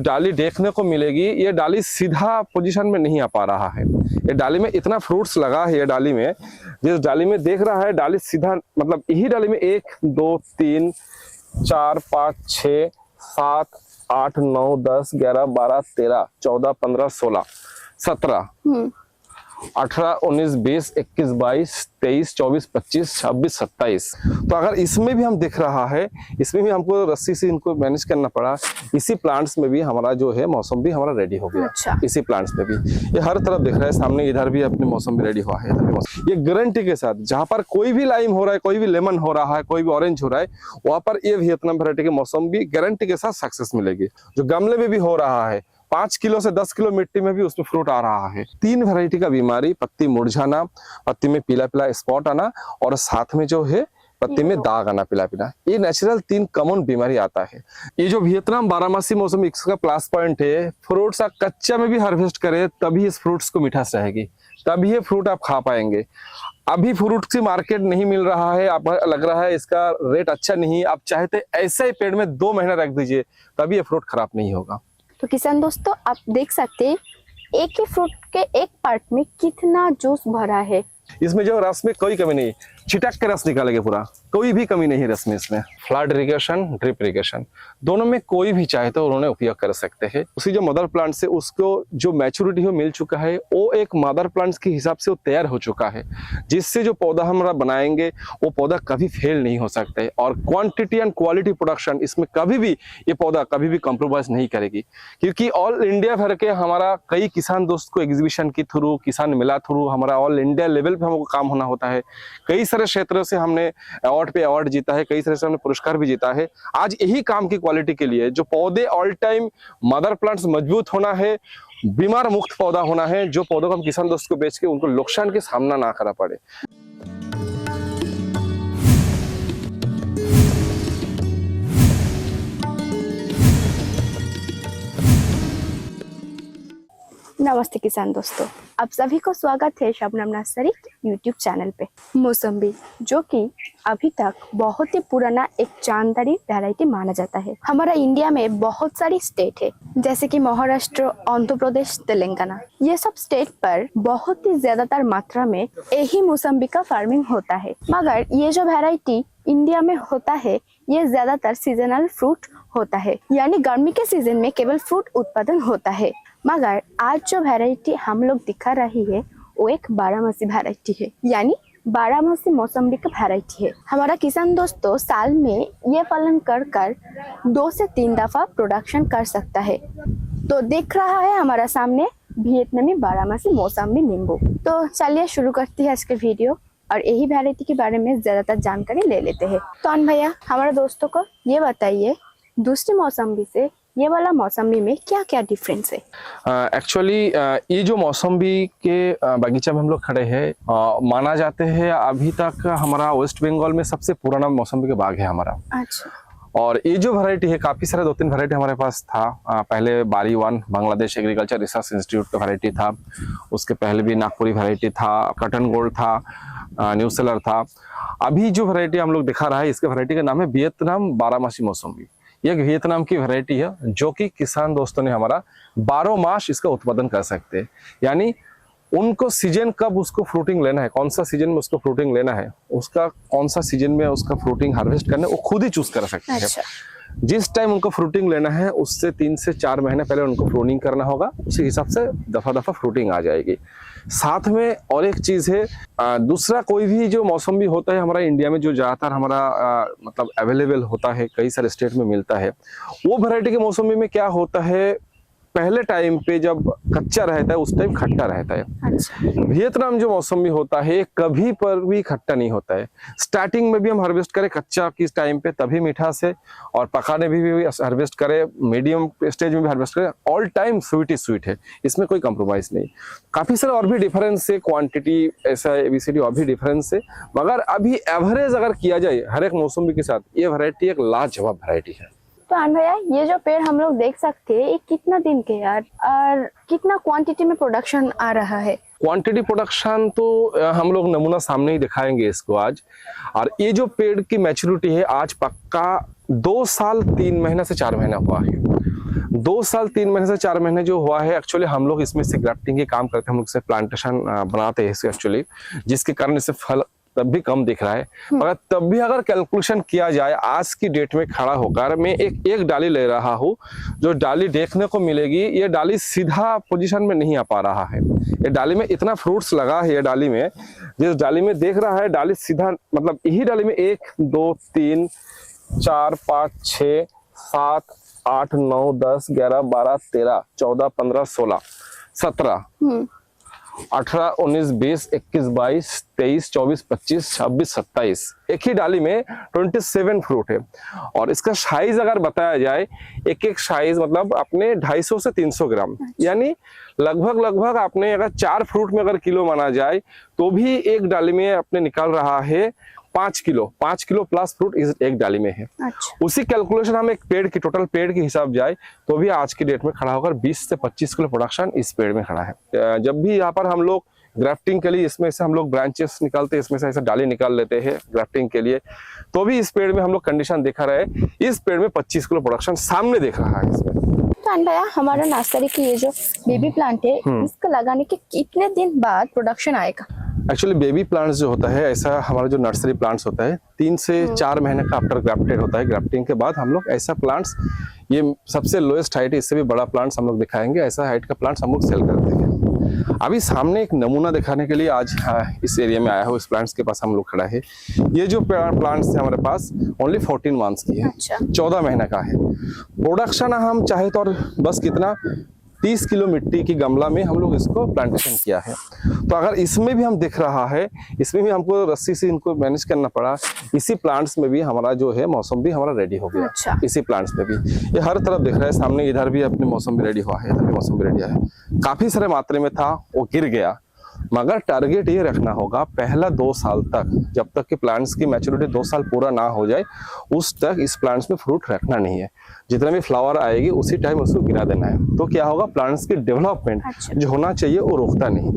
डाली देखने को मिलेगी, ये डाली सीधा पोजीशन में नहीं आ पा रहा है। ये डाली में इतना फ्रूट्स लगा है, ये डाली में, जिस डाली में देख रहा है डाली सीधा, मतलब यही डाली में 1 2 3 4 5 6 7 8 9 10 11 12 13 14 15 16 17 18 19 20 21 22 23 24 25 26 27। तो अगर इसमें भी हम दिख रहा है, इसमें भी हमको रस्सी से इनको मैनेज करना पड़ा। इसी प्लांट्स में भी हमारा जो है मौसम भी हमारा रेडी हो गया। अच्छा। इसी प्लांट्स में भी ये हर तरफ दिख रहा है, सामने इधर भी अपने मौसम भी रेडी हुआ है, इधर भी मौसम। ये गारंटी के साथ जहाँ पर कोई भी लाइम हो रहा है, कोई भी लेमन हो रहा है, कोई भी ऑरेंज हो रहा है, वहां पर ये वियतनाम वैरायटी के मौसम भी गारंटी के साथ सक्सेस मिलेगी। जो गमले में भी हो रहा है, 5 किलो से 10 किलो मिट्टी में भी उसमें फ्रूट आ रहा है। 3 वैरायटी का बीमारी, पत्ती मुरझाना, पत्ती में पीला पीला स्पॉट आना, और साथ में जो है पत्ती में दाग आना पीला पीला, ये नेचुरल 3 कॉमन बीमारी आता है। ये जो वियतनाम बारहमासी मौसम इसका प्लस पॉइंट है, फ्रूट्स आप कच्चा में भी हार्वेस्ट करें तभी इस फ्रूट्स को मिठास रहेगी, तभी ये फ्रूट आप खा पाएंगे। अभी फ्रूट की मार्केट नहीं मिल रहा है, आपको लग रहा है इसका रेट अच्छा नहीं, आप चाहते ऐसे ही पेड़ में 2 महीना रख दीजिए, तभी ये फ्रूट खराब नहीं होगा। तो किसान दोस्तों, आप देख सकते हैं एक ही फ्रूट के एक पार्ट में कितना जूस भरा है। इसमें जो रस में कोई कमी नहीं, छिटक के रस निकालेंगे पूरा, कोई भी कमी नहीं रस में। इसमें फ्लड इरिगेशन, ड्रिप इरिगेशन दोनों में कोई भी चाहे तो उन्होंने उपयोग कर सकते हैं। उसी जो मदर प्लांट से उसको जो मैच्योरिटी हो मिल चुका है, वो एक मदर प्लांट्स के हिसाब से वो तैयार हो चुका है, जिससे जो पौधा हमारा बनाएंगे वो पौधा कभी फेल नहीं हो सकता है। और क्वांटिटी एंड क्वालिटी प्रोडक्शन इसमें कभी भी ये पौधा कभी भी कॉम्प्रोमाइज नहीं करेगी, क्योंकि ऑल इंडिया भर के हमारा कई किसान दोस्त को एग्जीबिशन के थ्रू, किसान मेला थ्रू हमारा ऑल इंडिया लेवल पे हमको काम होना होता है। कई सारे क्षेत्रों से हमने अवार्ड पे अवार्ड जीता है, कई सारे से हमने पुरस्कार भी जीता है। आज यही काम की क्वालिटी के लिए जो पौधे ऑल टाइम मदर प्लांट्स मजबूत होना है, बीमार मुक्त पौधा होना है, जो पौधों को हम किसान दोस्त को बेच के उनको नुकसान के सामना ना करना पड़े। नमस्ते किसान दोस्तों, आप सभी को स्वागत है शबनम नर्सरी यूट्यूब चैनल पे। मौसम्बी जो कि अभी तक बहुत ही पुराना एक जानदारी वैरायटी माना जाता है। हमारा इंडिया में बहुत सारी स्टेट है, जैसे कि महाराष्ट्र, आंध्र प्रदेश, तेलंगाना, ये सब स्टेट पर बहुत ही ज्यादातर मात्रा में यही मौसम्बी का फार्मिंग होता है। मगर ये जो वैरायटी इंडिया में होता है, ये ज्यादातर सीजनल फ्रूट होता है, यानी गर्मी के सीजन में केवल फ्रूट उत्पादन होता है। मगर आज जो वैरायटी हम लोग दिखा रही है वो एक बारहमासी वैरायटी है, यानी बारहमासी मौसम्बी का वैरायटी है। हमारा किसान दोस्तों साल में ये फलन कर 2 से 3 दफा प्रोडक्शन कर सकता है। तो देख रहा है हमारा सामने वियतनामी बारहमासी मौसम्बी नींबू। तो चलिए शुरू करती है आज के वीडियो और यही वैरायटी के बारे में ज्यादातर जानकारी ले लेते हैं। तो अन भैया, हमारे दोस्तों को ये बताइए, दूसरी मौसम्बी से ये वाला मौसम्बी में क्या क्या डिफरेंस है? एक्चुअली ये जो मौसम्बी के बगीचा में हम लोग खड़े हैं, माना जाते हैं अभी तक हमारा वेस्ट बंगाल में सबसे पुराना मौसम्बी का बाग है हमारा। अच्छा। और ये जो वैरायटी है, काफी सारे 2-3 वैरायटी हमारे पास था। पहले बारी 1 बांग्लादेश एग्रीकल्चर रिसर्च इंस्टीट्यूट का वैरायटी था, उसके पहले भी नागपुरी वैरायटी था, कॉटन गोल्ड था, न्यू सेलर था। अभी जो वैरायटी हम लोग दिखा रहा है, इसके वैरायटी का नाम है वियतनाम बारहमासी मौसम्बी। ये वियतनाम की वैरायटी है जो कि किसान दोस्तों ने हमारा 12 मास इसका उत्पादन कर सकते हैं, यानी उनको सीजन कब उसको फ्रूटिंग लेना है, कौन सा सीजन में उसको फ्रूटिंग लेना है, उसका कौन सा सीजन में उसका फ्रूटिंग हार्वेस्ट करना है, वो खुद ही चूज कर सकते हैं। अच्छा। जिस टाइम उनको फ्रूटिंग लेना है उससे 3 से 4 महीने पहले उनको प्रूनिंग करना होगा, उसी हिसाब से दफा दफा फ्रूटिंग आ जाएगी। साथ में और एक चीज है, दूसरा कोई भी जो मौसम्बी होता है हमारा इंडिया में, जो ज्यादातर हमारा मतलब अवेलेबल होता है, कई सारे स्टेट में मिलता है, वो वैरायटी के मौसम्बी में क्या होता है, पहले टाइम पे जब कच्चा रहता है उस टाइम खट्टा रहता है। अच्छा। वियतनाम जो मौसम्बी होता है कभी पर भी खट्टा नहीं होता है। स्टार्टिंग में भी हम हार्वेस्ट करें कच्चा किस टाइम पे तभी मीठास है, और पकाने भी हार्वेस्ट करें, मीडियम स्टेज में भी हार्वेस्ट करें, ऑल टाइम स्वीट ही स्वीट है, इसमें कोई कॉम्प्रोमाइज नहीं। काफी सारे और भी डिफरेंस है, क्वांटिटी ऐसा एबीसीडी और भी डिफरेंस है, मगर अभी एवरेज अगर किया जाए हर एक मौसम्बी के साथ, ये वैरायटी एक लाजवाब वैरायटी है। तो अन भैया, ये जो पेड़ हम लोग देख सकते हैं, ये कितना दिन के यार, और कितना क्वांटिटी में प्रोडक्शन आ रहा है? क्वांटिटी प्रोडक्शन तो हम लोग नमूना सामने ही दिखाएंगे इसको आज। और ये जो पेड़ की मैच्योरिटी है आज पक्का 2 साल 3 महीना से 4 महीना हुआ है। 2 साल 3 महीने से 4 महीने जो हुआ है, एक्चुअली हम लोग इसमें से ग्राफ्टिंग के काम करते हैं, हम लोग इसे प्लांटेशन बनाते हैं इसे एक्चुअली, जिसके कारण इसे फल तब भी कम दिख रहा है। मगर तब भी अगर कैलकुलेशन किया जाए आज की डेट में खड़ा होकर, मैं एक डाली ले रहा हूँ, जो डाली देखने को मिलेगी, ये डाली सीधा पोजीशन में नहीं आ पा रहा है। ये डाली में इतना फ्रूट्स लगा है, ये डाली में, जिस डाली में देख रहा है डाली सीधा, मतलब यही डाली में 1 2 3 4 5 6 7 8 9 10 11 12 13 14 15 16 17 18 19 20 21 22 23 24 25 26 27 एक ही डाली में 27 फ्रूट है। और इसका साइज अगर बताया जाए, एक साइज मतलब अपने 250 से 300 ग्राम, यानी लगभग आपने अगर 4 फ्रूट में अगर किलो माना जाए तो भी एक डाली में अपने निकाल रहा है 5 किलो प्लस फ्रूट इस एक डाली में है। अच्छा। उसी कैलकुलेशन हम एक पेड़ की टोटल पेड़ के हिसाब जाए तो भी आज की डेट में खड़ा होकर 20 से 25 किलो प्रोडक्शन इस पेड़ में खड़ा है। जब भी यहाँ पर हम लोग ग्राफ्टिंग के लिए इसमें से हम लोग ब्रांचेस निकालते हैं, इसमें से ऐसे डाली निकाल लेते हैं ग्राफ्टिंग के लिए, तो भी इस पेड़ में हम लोग कंडीशन देखा रहे, इस पेड़ में 25 किलो प्रोडक्शन सामने देख रहा है इसमें। तो भैया, हमारा नर्सरी की ये जो बेबी प्लांट है, इसको लगाने के कितने दिन बाद प्रोडक्शन आएगा? एक्चुअली बेबी प्लांट्स जो होता है, ऐसा हमारा जो नर्सरी प्लांट्स होता है 3 से 4 महीने का आफ्टर ग्राफ्टेड होता है। ग्राफ्टिंग के बाद हम लोग ऐसा प्लांट्स, ये सबसे लोएस्ट हाइट है, इससे भी बड़ा प्लांट्स हम लोग दिखाएंगे, ऐसा हाइट का प्लांट्स हम लोग सेल करते हैं। अभी सामने एक नमूना दिखाने के लिए आज इस एरिया में आया हूँ, इस प्लांट्स के पास हम लोग खड़ा है। ये जो प्लांट्स है हमारे पास ओनली 14 मंथ्स की है। अच्छा। 14 महीने का है। प्रोडक्शन हम चाहे तो और बस कितना 30 किलो मिट्टी की गमला में हम लोग इसको प्लांटेशन किया है। तो अगर इसमें भी हम दिख रहा है, इसमें भी हमको रस्सी से इनको मैनेज करना पड़ा। इसी प्लांट्स में भी हमारा जो है मौसम भी हमारा रेडी हो गया। अच्छा। इसी प्लांट्स में भी ये हर तरफ दिख रहा है, सामने इधर भी अपने मौसम भी रेडी हुआ है, इधर भी मौसम भी रेडी है। काफी सारे मात्रा में था, वो गिर गया। मगर टारगेट ये रखना होगा, पहला 2 साल तक, जब तक कि प्लांट्स की मैच्योरिटी 2 साल पूरा ना हो जाए, उस तक इस प्लांट्स में फ्रूट रखना नहीं है। जितना भी फ्लावर आएगी उसी टाइम उसको गिरा देना है। तो क्या होगा, प्लांट्स की डेवलपमेंट जो होना चाहिए वो रोकता नहीं।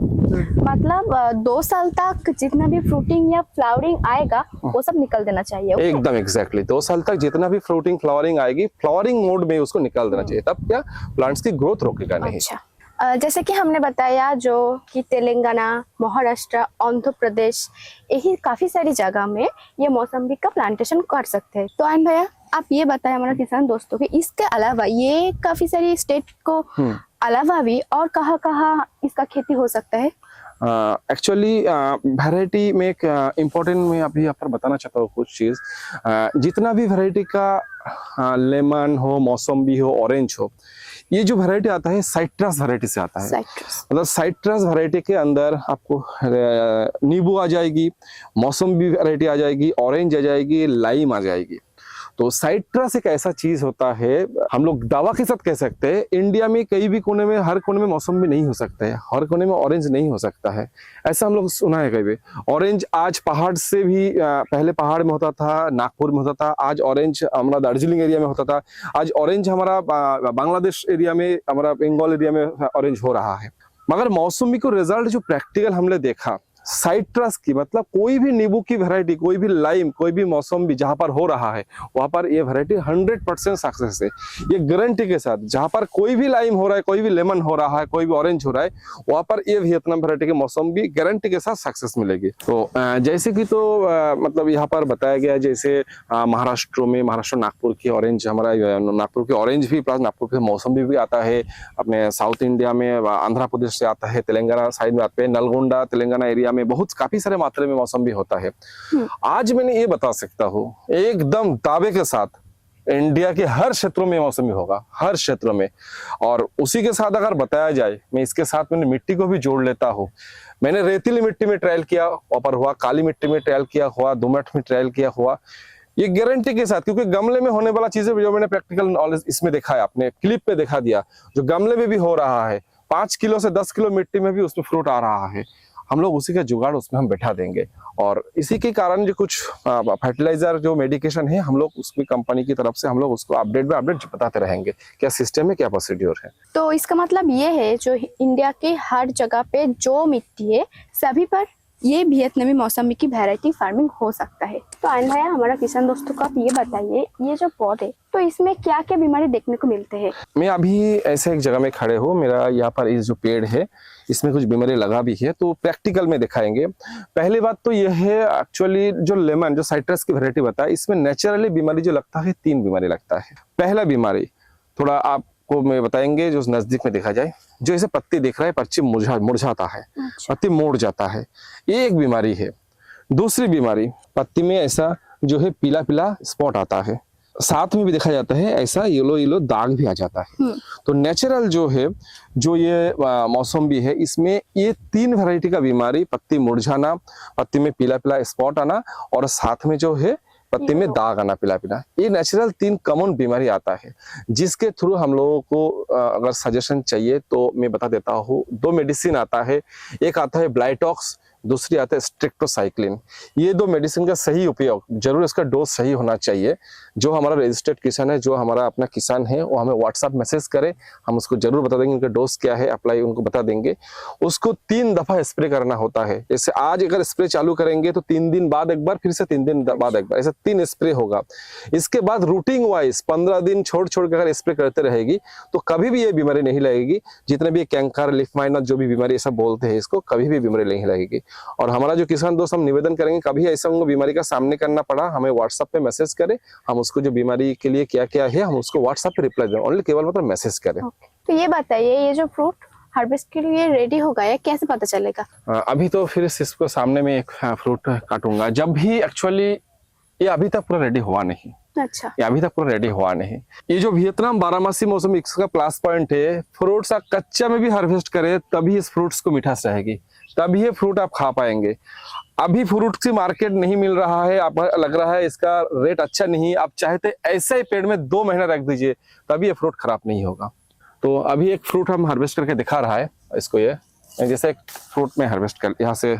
मतलब 2 साल तक जितना भी फ्रूटिंग या फ्लावरिंग आएगा वो सब निकल देना चाहिए। एकदम एग्जैक्टली 2 साल तक जितना भी फ्रूटिंग फ्लावरिंग आएगी, फ्लावरिंग मोड में उसको निकाल देना चाहिए, तब क्या प्लांट्स की ग्रोथ रोकेगा नहीं। अच्छा। जैसे कि हमने बताया जो कि तेलंगाना, महाराष्ट्र, आंध्र प्रदेश, यही काफी सारी जगह में ये मौसम्बी का प्लांटेशन कर सकते हैं। तो आयन भैया, आप ये बताएं हमारा किसान दोस्तों कि इसके अलावा ये काफी सारी स्टेट को अलावा भी और कहाँ इसका खेती हो सकता है? एक्चुअली वैरायटी में एक इम्पोर्टेंट मैं अभी यहाँ पर बताना चाहता हूँ कुछ चीज़। जितना भी वैरायटी का लेमन हो, मौसम्बी हो, ऑरेंज हो, ये जो वैरायटी आता है साइट्रस वैरायटी से आता है। मतलब साइट्रस वैरायटी के अंदर आपको नींबू आ जाएगी, मौसम्बी वैरायटी आ जाएगी, ऑरेंज आ जाएगी, लाइम आ जाएगी। तो साइट्रस एक ऐसा चीज होता है, हम लोग दावा के साथ कह सकते हैं, इंडिया में कहीं भी कोने में, हर कोने में मौसम्बी नहीं हो सकता है, हर कोने में ऑरेंज नहीं हो सकता है, ऐसा हम लोग सुना है कहीं भी। ऑरेंज आज पहाड़ से भी, पहले पहाड़ में होता था, नागपुर में होता था, आज ऑरेंज हमारा दार्जिलिंग एरिया में होता था, आज ऑरेंज हमारा बांग्लादेश एरिया में, हमारा बंगाल एरिया में ऑरेंज हो रहा है। मगर मौसम्बी को रिजल्ट जो प्रैक्टिकल हमने देखा, साइट्रस की मतलब कोई भी नींबू की वैरायटी, कोई भी लाइम, कोई भी मौसम्बी जहां पर हो रहा है वहां पर ये वैरायटी 100% सक्सेस है। ये गारंटी के साथ, जहां पर कोई भी लाइम हो रहा है, कोई भी लेमन हो रहा है, कोई भी ऑरेंज हो रहा है, वहां पर ये वियतनाम वैरायटी की मौसम्बी गारंटी के साथ सक्सेस मिलेगी। तो जैसे कि तो मतलब यहाँ पर बताया गया, जैसे महाराष्ट्र में, महाराष्ट्र नागपुर की ऑरेंज, हमारा नागपुर की ऑरेंज भी प्लस नागपुर की मौसम्बी भी आता है। अपने साउथ इंडिया में आंध्र प्रदेश से आता है, तेलंगाना साइड में आते हैं, नलगोंडा तेलंगाना एरिया में बहुत काफी सारे मात्रा में मौसम्बी होता है। आज मैंने ये बता सकता हूँ एकदम दावे के साथ, इंडिया के हर क्षेत्रों में मौसम्बी होगा, हर क्षेत्रों में। और उसी के साथ अगर बताया जाए, मैं इसके साथ मैंने मिट्टी को भी जोड़ लेता हूँ। मैंने रेतीली मिट्टी में ट्रायल किया, ऊपर हुआ, काली मिट्टी में ट्रायल किया हुआ, दोमट में ट्रायल किया हुआ, ये गारंटी के साथ, क्योंकि गमले में होने वाला चीजें जो मैंने प्रैक्टिकल नॉलेज इसमें देखा है, आपने क्लिप पे दिखा दिया, जो गमले में भी हो रहा है, 5 किलो से 10 किलो मिट्टी में भी उसमें फ्रूट आ रहा है। हम लोग उसी का जुगाड़ उसमें हम बैठा देंगे। और इसी के कारण जो कुछ फर्टिलाइजर, जो मेडिकेशन है, हम लोग उसकी कंपनी की तरफ से हम लोग उसको अपडेट बताते रहेंगे, क्या सिस्टम है, क्या प्रोसीड्योर है। तो इसका मतलब ये है, जो इंडिया के हर जगह पे जो मिट्टी है, सभी पर ये वियतनामी मौसम्बी की वैरायटी फार्मिंग हो सकता है। तो आयन भैया, हमारा किसान दोस्तों को आप ये बताइए, ये जो पौधे, तो तो इसमें क्या क्या बीमारी देखने को मिलते हैं? मैं अभी ऐसे एक जगह में खड़े हूँ, मेरा यहाँ पर इस जो पेड़ है इसमें कुछ बीमारी लगा भी है, तो प्रैक्टिकल में दिखाएंगे। पहली बात तो यह है, एक्चुअली जो लेमन जो साइट्रस की वैरायटी बताया, इसमें नेचुरली बीमारी जो लगता है 3 बीमारी लगता है। पहला बीमारी थोड़ा आपको मैं बताएंगे, जो नजदीक में देखा जाए, जो इसे पत्ती दिख रहा है, पत्ती मुरझाता है, पत्ती मुड़ जाता है, ये एक बीमारी है। दूसरी बीमारी, पत्ती में ऐसा जो है पीला पीला स्पॉट आता है, साथ में भी देखा जाता है ऐसा येलो येलो दाग भी आ जाता है। तो नेचुरल जो है, जो ये मौसम्बी है, इसमें ये 3 वैरायटी का बीमारी, पत्ती मुरझाना, पत्ती में पीला पीला स्पॉट आना और साथ में जो है पत्ती में दाग आना पीला पीला, ये नेचुरल 3 कॉमन बीमारी आता है, जिसके थ्रू हम लोगों को अगर सजेशन चाहिए तो मैं बता देता हूँ। 2 मेडिसिन आता है, एक आता है ब्लाइटॉक्स, दूसरी आता है स्ट्रेप्टोसाइक्लिन। ये 2 मेडिसिन का सही उपयोग, जरूर इसका डोज सही होना चाहिए। जो हमारा रजिस्टर्ड किसान है, जो हमारा अपना किसान है, वो हमें व्हाट्सएप मैसेज करे, हम उसको जरूर बता देंगे उनका डोज क्या है, अप्लाई उनको बता देंगे। उसको 3 दफा स्प्रे करना होता है। जैसे आज अगर स्प्रे चालू करेंगे तो 3 दिन बाद एक बार, फिर से 3 दिन बाद एक बार, ऐसा 3 स्प्रे होगा। इसके बाद रूटीन वाइज 15 दिन छोड़ छोड़ कर अगर स्प्रे करते रहेगी तो कभी भी ये बीमारी नहीं लगेगी। जितने भी कैंकर, लीफ माइनर, जो भी बीमारी ऐसा बोलते हैं इसको, कभी भी बीमारी नहीं लगेगी। और हमारा जो किसान दोस्त, हम निवेदन करेंगे कभी ऐसा उनको बीमारी का सामने करना पड़ा, हमें व्हाट्सएप पे मैसेज करें, हम उसको जो बीमारी के लिए क्या क्या है हम उसको व्हाट्सएप पे रिप्लाई दें, ओनली केवल मतलब मैसेज करें। तो ये बताइए, ये जो फ्रूट हार्वेस्ट के लिए रेडी हो गया, कैसे पता चलेगा? अभी तो फिर इसको सामने में एक फ्रूट काटूंगा, जब भी एक्चुअली ये अभी तक पूरा रेडी हुआ नहीं। अच्छा, ये अभी तक पूरा रेडी हुआ नहीं। ये जो वियतनाम 12मासी मौसम इसका प्लस पॉइंट है, फ्रूट्स आप कच्चा में भी हार्वेस्ट करें तभी इस फ्रूट्स को मिठास रहेगी, तभी ये फ्रूट आप खा पाएंगे। अभी फ्रूट की मार्केट नहीं मिल रहा है, आप लग रहा है इसका रेट अच्छा नहीं, आप चाहते ऐसे ही पेड़ में 2 महीना रख दीजिए, तभी ये फ्रूट खराब नहीं होगा। तो अभी एक फ्रूट हम हार्वेस्ट करके दिखा रहा है इसको, ये जैसे एक फ्रूट में हार्वेस्ट कर, यहाँ से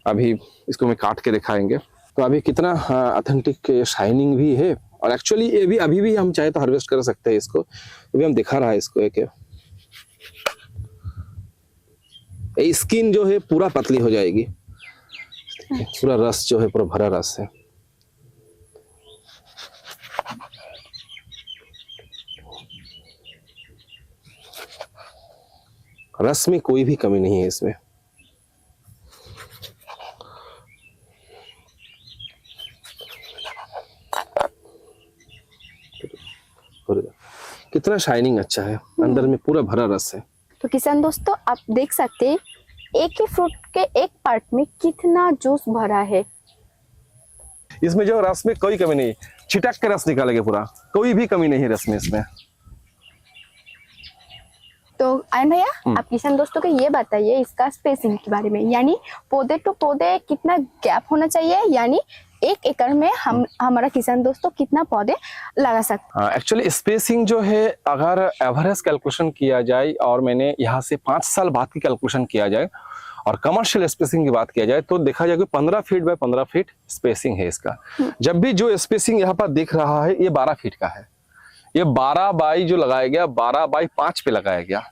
अभी इसको मैं काट के दिखाएंगे। तो अभी कितना ऑथेंटिक शाइनिंग भी है, और एक्चुअली ये भी अभी भी हम चाहे तो हार्वेस्ट कर सकते हैं इसको। अभी हम दिखा रहा है इसको, एक स्किन जो है पूरा पतली हो जाएगी, पूरा रस जो है पूरा भरा रस है। रस में कोई भी कमी नहीं है इसमें। कितना शाइनिंग अच्छा है, अंदर में पूरा भरा रस है। तो किसान दोस्तों, आप देख सकते हैं एक ही फ्रूट के एक पार्ट में कितना जूस भरा है। इसमें जो रस में कोई कमी नहीं, छिटक के रस निकालेंगे पूरा, कोई भी कमी नहीं है रस में इसमें। तो आयन भैया, आप किसान दोस्तों को ये बताइए इसका स्पेसिंग के बारे में, यानी पौधे टू पौधे कितना गैप होना चाहिए, यानी 1 एकड़ में हमारा किसान दोस्तों कितना पौधे लगा सकते हैं? एक्चुअली स्पेसिंग जो है, अगर एवरेज कैलकुलेशन किया जाए और मैंने यहाँ से 5 साल बाद की कैलकुलेशन किया जाए और कमर्शियल स्पेसिंग की बात किया जाए तो देखा जाए कि 15 फीट बाय 15 फीट स्पेसिंग है इसका। जब भी जो स्पेसिंग यहाँ पर दिख रहा है ये 12 फीट का है, ये 12 बाई जो लगाया गया 12 बाई 5 पे लगाया गया।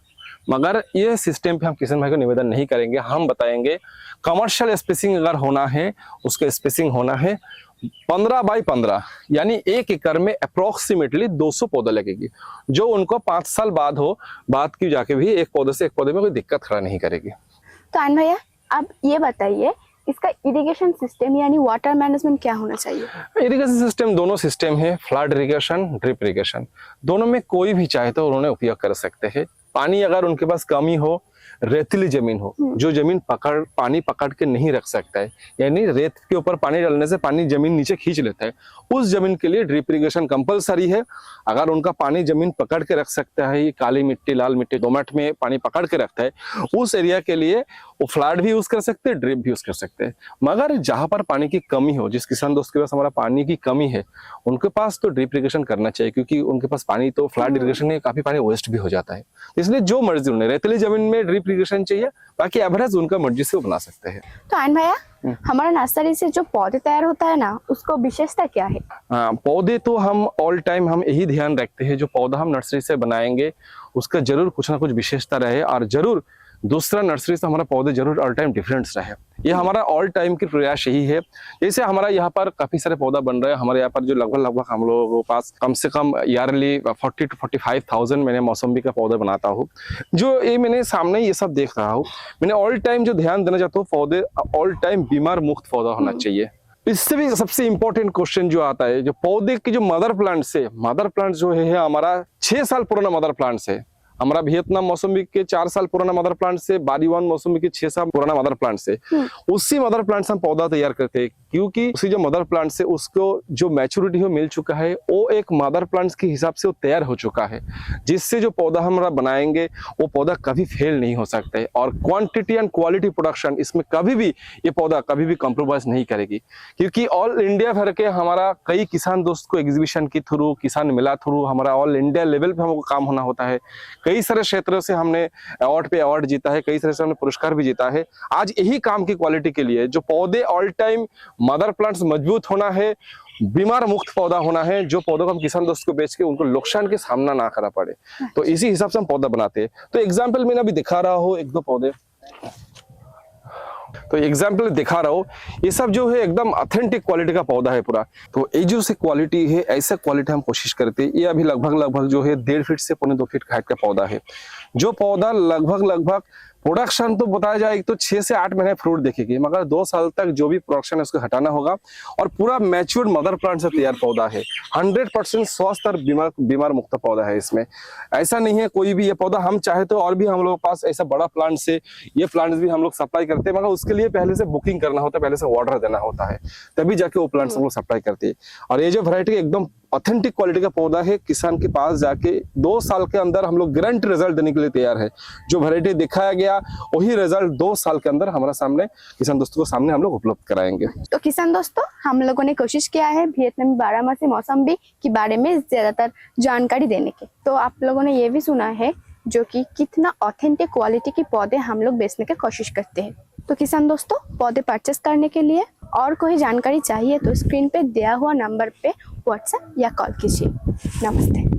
मगर ये सिस्टम पे हम किसान भाई को निवेदन नहीं करेंगे, हम बताएंगे कमर्शियल स्पेसिंग अगर होना है, उसका स्पेसिंग होना है 15 बाई 15, यानी 1 एकड़ में अप्रोक्सीमेटली 200 पौधे लगेगी, जो उनको 5 साल बाद की जाके भी एक पौधे से एक पौधे में कोई दिक्कत खड़ा नहीं करेगी। तो आयन भैया, अब ये बताइए इसका इरिगेशन सिस्टम यानी वाटर मैनेजमेंट क्या होना चाहिए? इरिगेशन सिस्टम दोनों सिस्टम है, फ्लड इरिगेशन, ड्रिप इरिगेशन, दोनों में कोई भी चाहे तो उन्होंने उपयोग कर सकते हैं। पानी अगर उनके पास कमी हो, रेतीली जमीन हो, जो जमीन पानी पकड़ के नहीं रख सकता है, यानी रेत के ऊपर पानी डालने से पानी जमीन नीचे खींच लेता है, उस जमीन के लिए ड्रिप इरिगेशन कंपलसरी है। अगर उनका पानी जमीन पकड़ के रख सकता है, ये काली मिट्टी, लाल मिट्टी, दोमट में पानी पकड़ के रखता है, उस एरिया के लिए वो फ्लड भी यूज कर सकते हैं, ड्रिप भी यूज कर सकते हैं। मगर जहां पर पानी की कमी हो, जिस किसान दोस्त के पास हमारा पानी की कमी है, उनके पास तो ड्रिप इरिगेशन करना चाहिए, क्योंकि उनके पास पानी तो फ्लड इरिगेशन में काफी पानी वेस्ट भी हो जाता है। इसलिए जो मर्जी उन्हें, रेतीली जमीन में ड्रिप इरिगेशन चाहिए, बाकी एवरेज उनका मर्जी से वो बना सकते हैं। तो आयन भैया, हमारा नर्सरी से जो पौधे तैयार होता है ना, उसको विशेषता क्या है? पौधे तो हम ऑल टाइम हम यही ध्यान रखते हैं, जो पौधा हम नर्सरी से बनाएंगे उसका जरूर कुछ ना कुछ विशेषता रहे, और जरूर दूसरा नर्सरी से हमारा पौधे जरूर ऑल टाइम डिफरेंट्स रहे। ये हमारा ऑल टाइम की प्रयास यही है। जैसे हमारा यहाँ पर काफी सारे पौधा बन रहे हैं, हमारे यहाँ पर जो लगभग हम लोगों के पास कम से कम ईयरली 40 to 45,000 मैंने मौसम्बी का पौधा बनाता हूँ। जो ये मैंने सामने ये सब देख रहा हूँ, मैंने ऑल टाइम जो ध्यान देना चाहता हूँ, पौधे ऑल टाइम बीमार मुक्त पौधा होना चाहिए। इससे भी सबसे इंपॉर्टेंट क्वेश्चन जो आता है, जो पौधे की जो मदर प्लांट जो है हमारा 6 साल पुराना मदर प्लांट है। हमारा वियतनाम मौसम्बी के 4 साल पुराना मदर प्लांट से, बारीवान मौसम्बी के 6 साल पुराना मदर प्लांट से, उसी मदर प्लांट से हम पौधा तैयार करते हैं, क्योंकि उसी जो मदर प्लांट से उसको जो मैच्योरिटी हो मिल चुका है, वो एक मदर प्लांट के हिसाब से वो तैयार हो चुका है, जिससे जो पौधा हमारा बनाएंगे वो पौधा कभी फेल नहीं हो सकता है। और क्वांटिटी एंड क्वालिटी प्रोडक्शन इसमें कभी भी ये पौधा कभी भी कॉम्प्रोमाइज नहीं करेगी, क्योंकि ऑल इंडिया भर के हमारा कई किसान दोस्त को एग्जीबिशन के थ्रू, किसान मेला थ्रू हमारा ऑल इंडिया लेवल पे हमको काम होना होता है। कई सारे क्षेत्रों से हमने अवार्ड पे अवार्ड जीता है, कई सारे से हमने पुरस्कार भी जीता है। आज यही काम की क्वालिटी के लिए जो पौधे ऑल टाइम मदर प्लांट्स मजबूत होना है, बीमार मुक्त पौधा होना है, जो पौधों को हम किसान दोस्त को बेच के उनको नुकसान के सामना ना करना पड़े, तो इसी हिसाब से हम पौधा बनाते हैं। तो एग्जाम्पल मैंने अभी दिखा रहा हूँ 1-2 पौधे, तो एग्जाम्पल दिखा रहा हूँ, ये सब जो है एकदम ऑथेंटिक क्वालिटी का पौधा है पूरा। तो ये जो से क्वालिटी है, ऐसा क्वालिटी हम कोशिश करते हैं। ये अभी लगभग जो है 1.5 फीट से 2.25 फीट हाइट का पौधा है, जो पौधा लगभग प्रोडक्शन तो बताया जाए तो 6 से 8 महीने फ्रूट देखेगी, मगर 2 साल तक जो भी प्रोडक्शन है उसको हटाना होगा। और पूरा मैच्योर मदर प्लांट से तैयार पौधा है, 100% स्वस्थ और बीमार मुक्त पौधा है। इसमें ऐसा नहीं है कोई भी ये पौधा हम चाहे तो और भी हम लोग पास ऐसा बड़ा प्लांट से ये प्लांट्स भी हम लोग सप्लाई करते हैं, मगर उसके लिए पहले से बुकिंग करना होता है, पहले से ऑर्डर देना होता है, तभी जाके वो प्लांट्स हम लोग सप्लाई करते हैं। और ये जो वैरायटी एकदम ऑथेंटिक क्वालिटी का पौधा है, किसान के पास जाके 2 साल के अंदर हम लोग गारंटी रिजल्ट देने के लिए तैयार है। जो वैरायटी दिखाया गया वही रिजल्ट 2 साल के अंदर हमारा सामने किसान दोस्तों को सामने हम लोग उपलब्ध कराएंगे। तो किसान दोस्तों, हम लोगों ने कोशिश किया है वियतनामी 12 मौसम्बी के बारे में ज्यादातर जानकारी देने की। तो आप लोगों ने ये भी सुना है जो कि कितना ऑथेंटिक क्वालिटी के पौधे हम लोग बेचने की कोशिश करते हैं। तो किसान दोस्तों, पौधे परचेस करने के लिए और कोई जानकारी चाहिए तो स्क्रीन पे दिया हुआ नंबर पे व्हाट्सएप या कॉल कीजिए। नमस्ते।